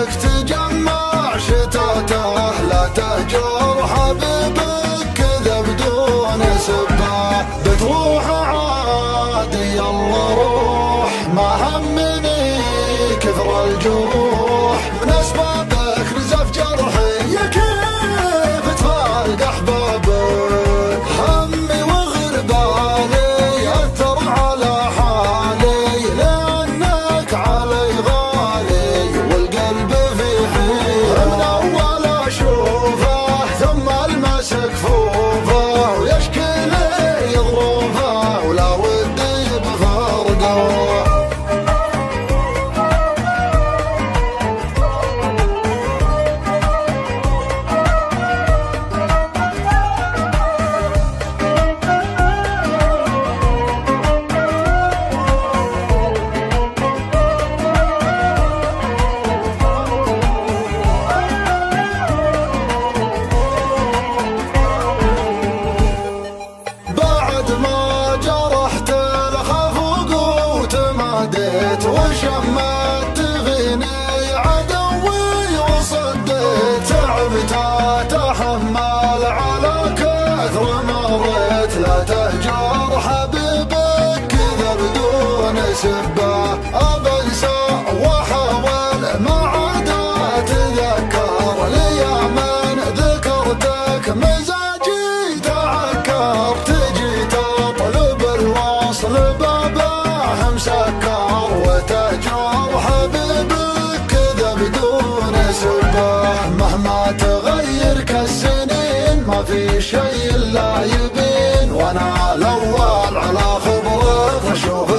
لك تجمع شتاته، لا تهجر حبيبك كذا بدون سبه. بتروح عادي يلا روح، ما همني كثر الجروح، من اسبابك نزف جرحي يا كيف تفارق احبابك. همي وغربالي اثر على حالي، لانك علي غالي والقلب في حيرة. من اول اشوفه ثم المس كفوفه، ويشكي لي ظروفه ولا ودي بفرقه. وشمت فيني عدوي وصديت، تعبت اتحمل على كثر مريت. لا تهجر حبيبك كذا بدون سبه، ابنسى واحاول ما عاد اتذكر. ليامن ذكرتك مزاجي تعكر، تجي تطلب الوصل بابه مسكر، وتهجر حبيبك كذا بدون سبه. مهما تغير كالسنين ما في شيء الا يبين، وانا الاول على خبرك اشوف